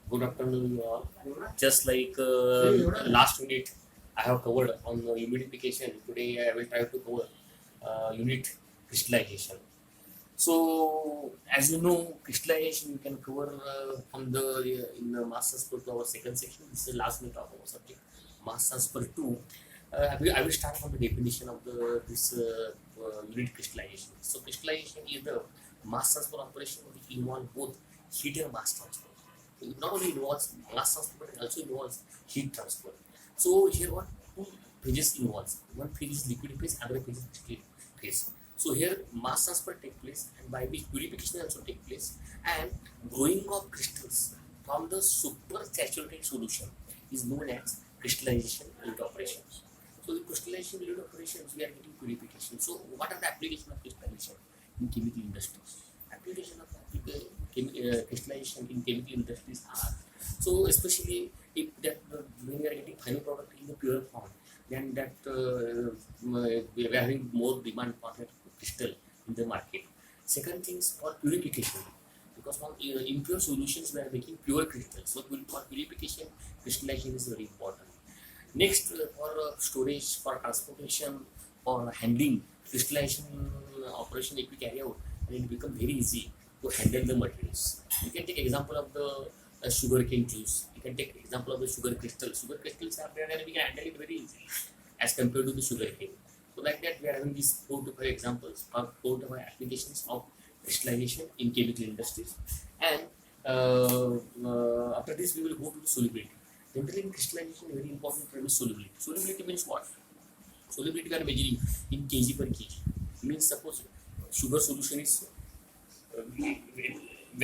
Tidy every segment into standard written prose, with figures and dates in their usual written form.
Good afternoon. Just like last unit, I have covered on humidification. Today, I will try to cover unit crystallization. So, as you know, crystallization you can cover from the in the masters per to our second section. This is the last unit of our subject, masters per two. I will start from the definition of the this unit crystallization. So, crystallization is the mass transfer operation which involve both heat and mass transfer. It not only involves mass transfer but it also involves heat transfer. So here what two phases involves. One phase is liquid phase, other phase is crystalline phase. So here mass transfer take place and by which purification also take place and growing of crystals from the super saturated solution is known as crystallization unit operations. So in crystallization unit operations we are getting purification. So what are the application of crystallization in chemical industries? Application of crystallization in chemical industries are so especially if that when we are getting final product in the pure form, then that we are having more demand for that crystal in the market. Second thing is for purification because from impure solutions we are making pure crystals. So for purification, crystallization is very important. Next, for storage, for transportation, for handling, crystallization operation if we carry out, and it become very easy to handle the materials. You can take example of the sugarcane juice. You can take example of the sugar crystals. Sugar crystals are there and we can handle it very easily as compared to the sugarcane. So like that, we are having these 4 to 5 examples or 4 to 5 applications of crystallization in chemical industries. And after this, we will go to the solubility. Generally, in crystallization, very important term is solubility. Solubility means what? Solubility we are measuring in kg per kg. Means suppose sugar solution is we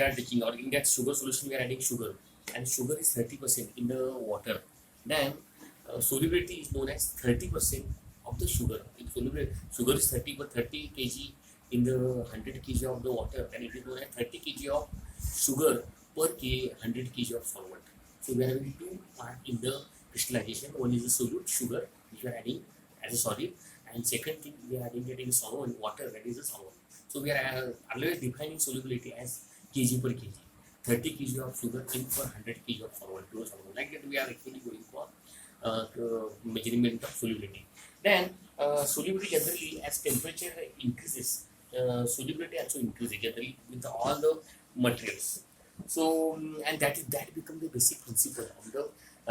are taking or in that sugar solution we are adding sugar and sugar is 30% in the water. Then solubility is known as 30% of the sugar. In sugar is 30 kg in the 100 kg of the water and it is known as 30 kg of sugar per 100 kg of solvent. So we are having two parts in the crystallization. One is the solute sugar which we are adding as a solid, and second thing we are adding it in solvent water that is a solvent. So we are always defining solubility as kg per kg. 30 kg of sugar in per 100 kg of solvent, pure solvent. Like that we are actually going for measurement of solubility. Then solubility generally as temperature increases, solubility also increases generally with all the materials. So and that becomes the basic principle of the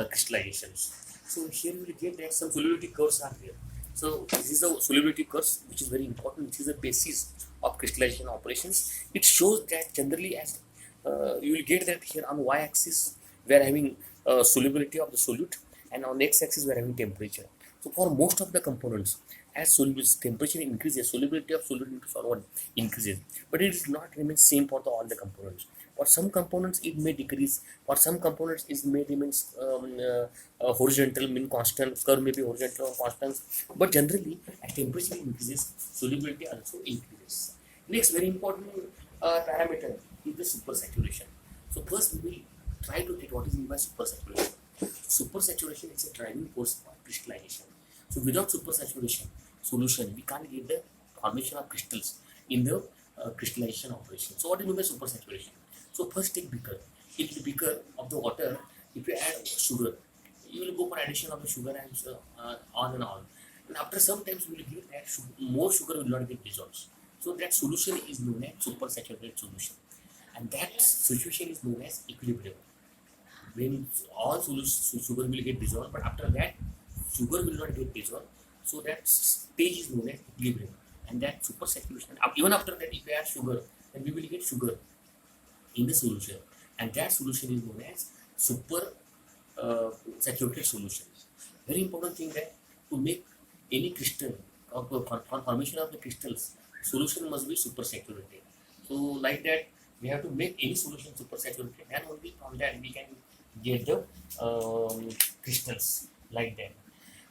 crystallizations. So here we will get that some solubility curves are there. So this is the solubility curves which is very important. This is the basis of crystallization operations. It shows that generally as you will get that here on y-axis we are having solubility of the solute and on x-axis we are having temperature. So for most of the components, as solubility temperature increases, solubility of solute into solvent increases, but it is not remain same for all the components. For some components it may decrease. For some components it may remain horizontal, mean constant. Curve may be horizontal or constant. But generally, as temperature increases, solubility also increases. Next, very important parameter is the supersaturation. So first we will try to get what is meant by supersaturation. Supersaturation is a driving force for crystallization. So without supersaturation solution, we can't get the formation of crystals in the crystallization operation. So what do you mean by supersaturation? So first take beaker. In the beaker of the water, if you add sugar, you will go for addition of the sugar and on and on. And after some times you will get that more sugar will not get dissolved. So that solution is known as supersaturated solution. And that situation is known as equilibrium. When all sugar will get dissolved, but after that sugar will not get dissolved. So that stage is known as equilibrium. And that supersaturation, even after that, if we add sugar, then we will get sugar in the solution, and that solution is known as super saturated solution. Very important thing that to make any crystal or for formation of the crystals, solution must be super saturated. So like that, we have to make any solution super saturated, and only from that we can get the crystals like that.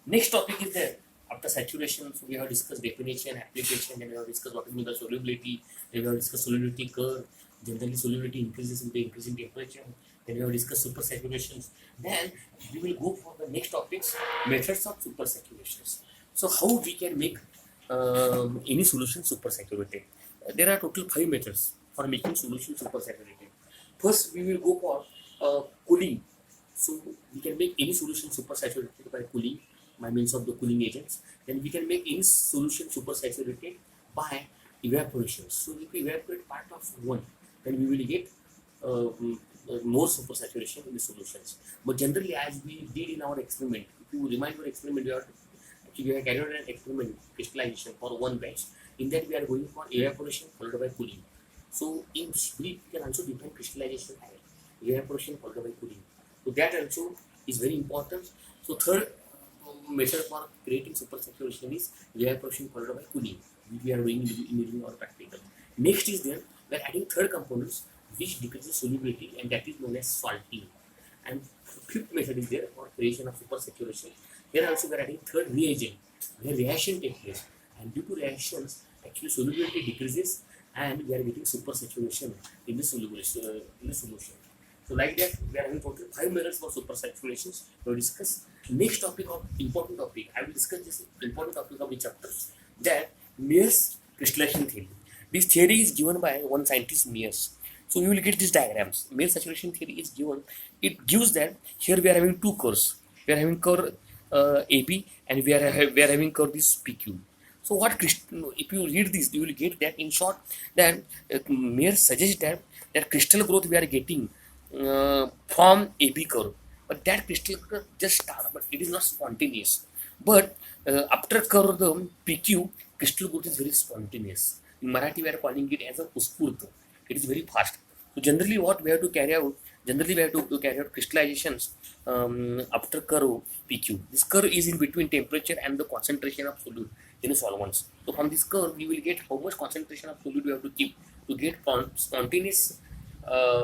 Next topic is that after saturation, so we have discussed definition, application, then we have discussed what is the solubility, then we have discussed solubility curve. Generally, solubility increases with the increasing temperature. Then we have discussed supersaturations. Then we will go for the next topics, methods of supersaturations. So how we can make any solution supersaturated? There are total 5 methods for making solution supersaturated. First, we will go for cooling. So we can make any solution supersaturated by cooling by means of the cooling agents. Then we can make any solution supersaturated by evaporation. So if we evaporate part of one, then we will get more supersaturation in the solutions. But generally, as we did in our experiment, if you remind your experiment, we have carried out an experiment crystallization for one batch. In that, we are going for evaporation followed by cooling. So in brief, we can also define crystallization as evaporation followed by cooling. So that also is very important. So third method for creating supersaturation is evaporation followed by cooling. We are doing in our practical. Next is there we are adding third components which decreases solubility, and that is known as salting. And fifth method is there for creation of supersaturation. Here also we are adding third reagent where reaction takes place, and due to reactions actually solubility decreases and we are getting supersaturation in the solution. So like that, we are having total 5 methods for supersaturations to discuss. Next topic of important topic, I will discuss this important topic of the chapter, that Mears crystallization theory. This theory is given by one scientist, Mears. So you will get these diagrams. Mears saturation theory is given. It gives that here we are having two curves. We are having curve AB and we are having curve this PQ. So what if you read this, you will get that in short that Mears suggests that crystal growth we are getting from AB curve, but that crystal curve just start, but it is not spontaneous. But after curve the PQ, crystal growth is very spontaneous. In Marathi, we are calling it as a uspurto. It is very fast. So generally, what we have to carry out, crystallizations after curve PQ. This curve is in between temperature and the concentration of solute in solvents. So from this curve, we will get how much concentration of solute we have to keep to get spontaneous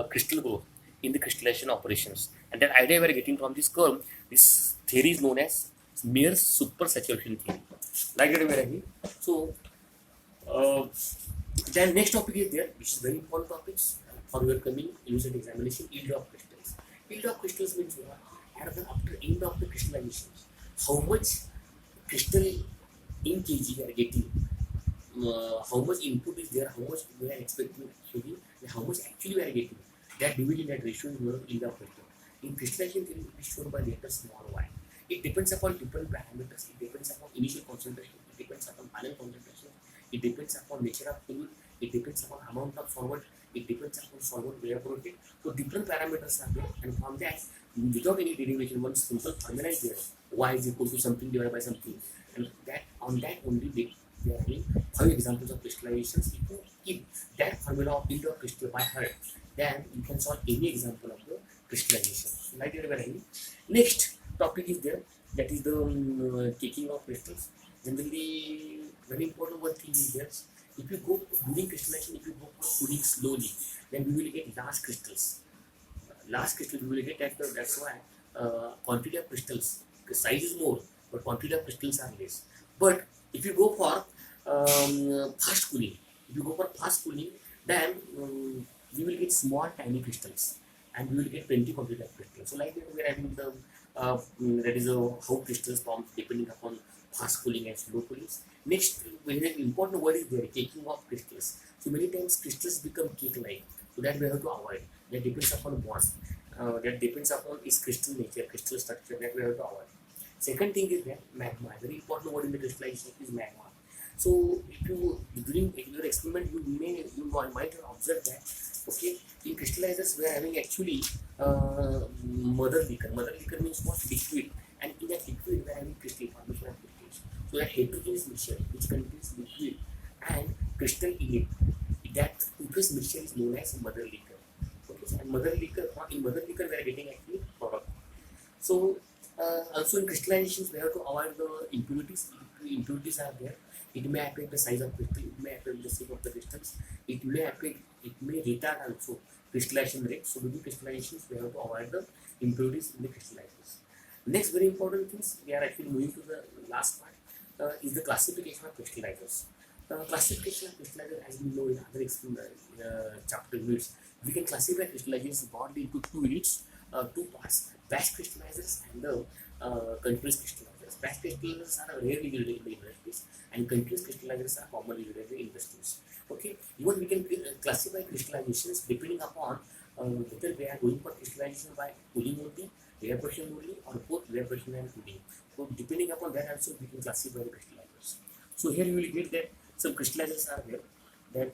crystal growth in the crystallization operations. And that idea we are getting from this curve, this theory is known as Mears supersaturation theory. Like that we are having. So then next topic is there, which is very important topics for your coming university examination, yield of crystals. Yield of crystals means what? After end of the crystallization, how much crystal in kg we are getting, how much input is there, how much we are expecting actually, and how much actually we are getting. That division, that ratio is known as yield of crystal. In crystallization theory, it is shown by letter small y. It depends upon different parameters. It depends upon initial concentration. It depends upon final concentration. It depends upon nature of fluid. It depends upon amount of solvent. It depends upon solvent evaporated. So different parameters are there, and from that, without any derivation, one simple formula is there. Y is equal to something divided by something, and that on that only we are having 5 examples of crystallizations. If you keep that formula of yield of crystal by heart, then you can solve any example of the crystallization. So like that we are having. Next topic is there, that is the taking of crystals. Generally, very important one thing is there. If you go during crystallization, if you go for cooling slowly, then we will get large crystals. Large crystals we will get that's why quantity of crystals, the size is more, but quantity of crystals are less. But if you go for fast cooling, then we will get small tiny crystals, and we will get plenty quantity of crystals. So like we are having the that is how crystals form depending upon fast cooling and slow cooling. Next, very important word is there, taking of crystals. So many times crystals become cake-like, so that we have to avoid. That depends upon bond. That depends upon its crystal nature, crystal structure, that we have to avoid. Second thing is that magma. Very important word in the crystallization is magma. So if you during your experiment you might have observed that okay, in crystallizers we are having actually mother liquor. Mother liquor means what? Liquid, and in that liquid we are having crystal formation of crystals. So that heterogeneous mixture which contains liquid and crystal in it, that two-phase mixture is known as mother liquor. Okay, so in mother liquor we are getting actually product. So also in crystallizations we have to avoid the impurities. If impurities are there, it may affect the size of crystal, it may affect the shape of the crystals, it may retard also crystallization rate. So during crystallizations we have to avoid the impurities in the crystallizers. Next very important things, we are actually moving to the last part, is the classification of crystallizers. Classification of crystallizers, as we know in other chapter units, we can classify crystallizers broadly into two parts: batch crystallizers and the continuous crystallizers. Batch crystallizers are rarely used in the industries, and continuous crystallizers are commonly used in the industries. Okay, even we can classify crystallizations depending upon whether we are going for crystallization by cooling only, evaporation only, or both evaporation and cooling. So depending upon that also we can classify the crystallizers. So here you will get that some crystallizers are there. That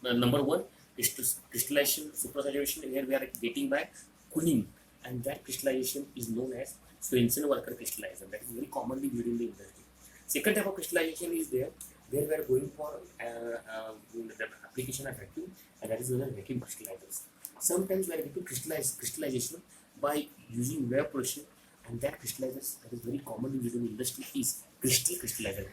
number one, crystallization supersaturation, here we are getting by cooling, and that crystallization is known as Swenson-Walker crystallizer. That is very commonly used in the industry. Second type of crystallization is there where we are going for the application of vacuum, and that is known as vacuum crystallizers. Sometimes we are getting crystallization by using evaporation, and that crystallizers that is very commonly used in the industry is crystal crystallizer,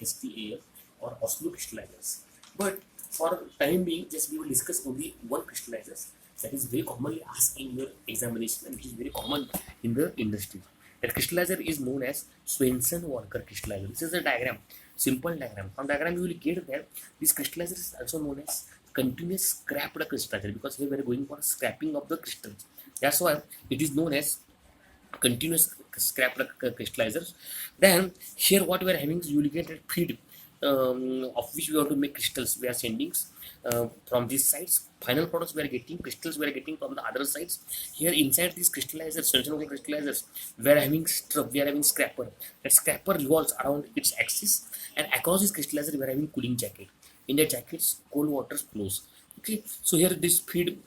Krystal, or Oslo crystallizers. But for time being, just we will discuss only one crystallizers that is very commonly asked in your examination and which is very common in the industry. That crystallizer is known as Swenson-Walker crystallizer. This is a diagram, simple diagram. From diagram you will get that this crystallizer is also known as continuous scrapped crystallizer, because here we are going for scrapping of the crystals. That's why it is known as continuous scrap crystallizers. Then here what we are having is you will get a feed of which we want to make crystals. We are sending from these sides. Final products we are getting crystals. We are getting from the other sides. Here inside these crystallizers, Swenson crystallizers, we are having scrapper. That scrapper revolves around its axis, and across this crystallizer we are having cooling jacket. In the jackets, cold water flows. Okay, so here this feed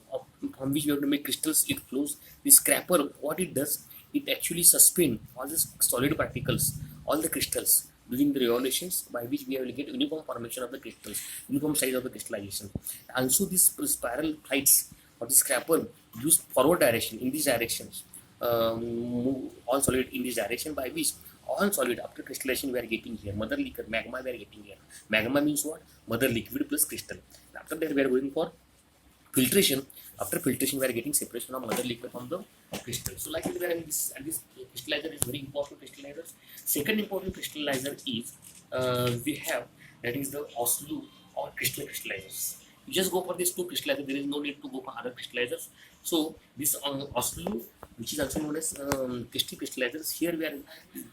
from which we have to make crystals, it flows. This scrapper, what it does, it actually suspend all the solid particles, all the crystals during the revolutions, by which we will get uniform formation of the crystals, uniform size of the crystallization. Also, this spiral flights of the scrapper use forward direction in these directions, move all solid in this direction, by which all solid after crystallization we are getting here mother liquor, magma we are getting here. Magma means what? Mother liquid plus crystal. After that we are going for filtration. After filtration we are getting separation of mother liquor from the crystal. So like we are having this, and this crystallizer is very important crystallizer. Second important crystallizer is we have, that is the Oslo or crystal crystallizers. You just go for these two crystallizers, there is no need to go for other crystallizers. So this Oslo, which is also known as crystal crystallizers, here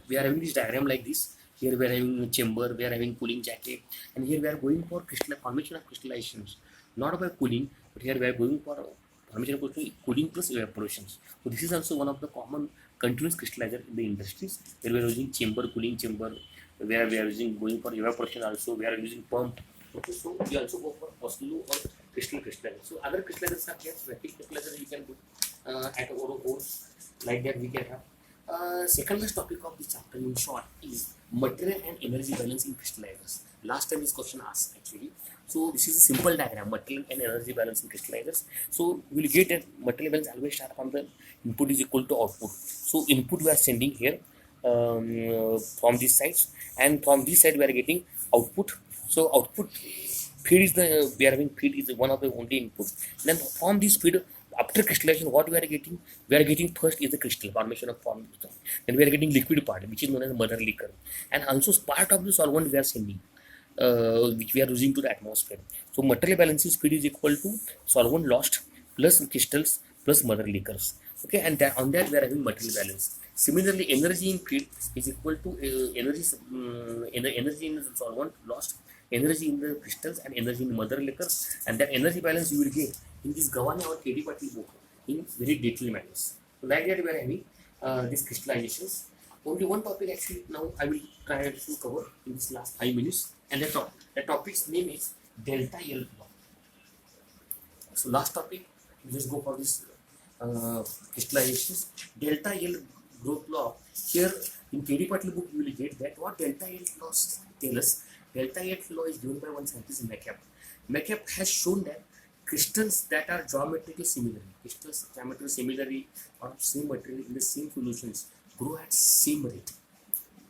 we are having this diagram like this. Here we are having chamber, we are having cooling jacket, and here we are going for crystal formation of crystallizations, not by cooling, but here we are going for formation of cooling plus evaporations. So this is also one of the common continuous crystallizer in the industries, where we are using chamber, cooling chamber, where we are using going for evaporation also, we are using pump. Okay, so we also go for Oslo or crystal crystallizer. So other crystallizers are here, vacuum crystallizers we can do at our own, like that we can have. Second last topic of this chapter in short is material and energy balance in crystallizers. Last time this question asked actually. So this is a simple diagram, material and energy balance in crystallizers. So we will get that material balance always start from the input is equal to output. So input we are sending here from these sides, and from this side we are getting output. So output feed is the, we are having feed is one of the only input. Then from this feed, after crystallization, what we are getting? We are getting first is the crystal formation of form. Then we are getting liquid part, which is known as mother liquor, and also part of the solvent we are sending, which we are using to the atmosphere. So material balances feed is equal to solvent lost plus crystals plus mother liquors. Okay, and that, on that we are having material balance. Similarly, energy in feed is equal to energy in the solvent lost, energy in the crystals, and energy in mother liquors, and that energy balance you will get in this Gavani or KD Patil book in very detailed manners. So like that we are having these crystallizations. Only one topic actually now I will try to cover in this last 5 minutes, and the topic's name is delta L law. So last topic, let's go for this crystallizations. Delta L growth law. Here in KD Patil book you will get that what delta L laws tell us. Delta L law is given by one scientist, McCabe. McCabe has shown that crystals that are geometrically similar, or same material in the same solutions grow at same rate.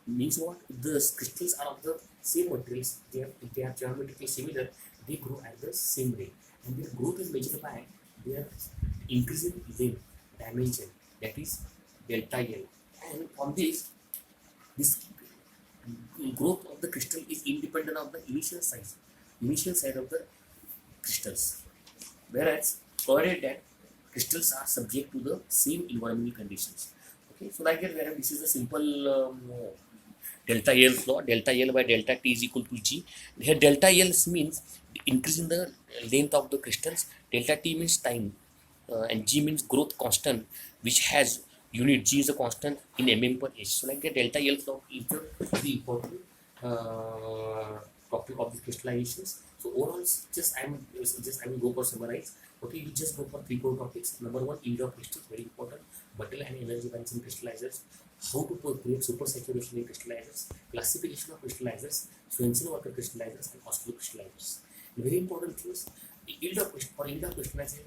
Means what? The crystals are of the same materials, if they are geometrically similar, they grow at the same rate, and their growth is measured by their increasing length dimension, that is delta L. And from this growth of the crystal is independent of the initial size of the crystals, whereas provided that crystals are subject to the same environmental conditions. Okay, so like that, where this is a simple delta L law. Delta L by delta T is equal to G. Here delta L means increase in the length of the crystals. Delta T means time, and G means growth constant, which has unit. G is a constant in mm per h. So like the delta L clock is the very important topic of the crystallizations. So overall, I will go for summarize. Okay, you just go for three core topics. Number one, yield of crystals, very important. Buttle and energy bands in crystallizers. How to create supersaturation in crystallizers. Classification of crystallizers. Swenson-Walker crystallizers and Oslo crystallizers. Very important things. Yield of crystallization,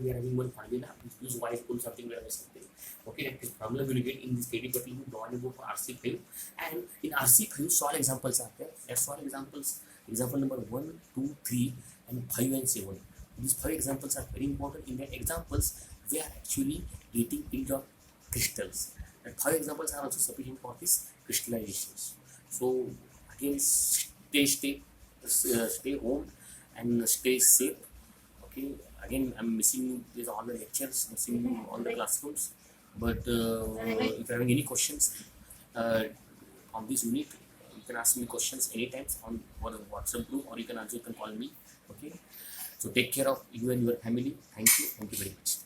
we are having one formula. Use y equal something or something. Okay, that is formula will get in this KD, but you don't want to go for RC5. And in RC5, solve examples are there. There are solve examples. Example number 1, 2, 3, and 5 and 7. These 5 examples are very important. In that examples, we are actually getting yield of crystals. And 5 examples are also sufficient for this crystallizations. So again, stay home and stay safe. Okay, again, I'm missing these all the lectures, missing all the classrooms. But if you're having any questions on this unit, you can ask me questions anytime on WhatsApp group, or you can call me. Okay, so take care of you and your family. Thank you very much.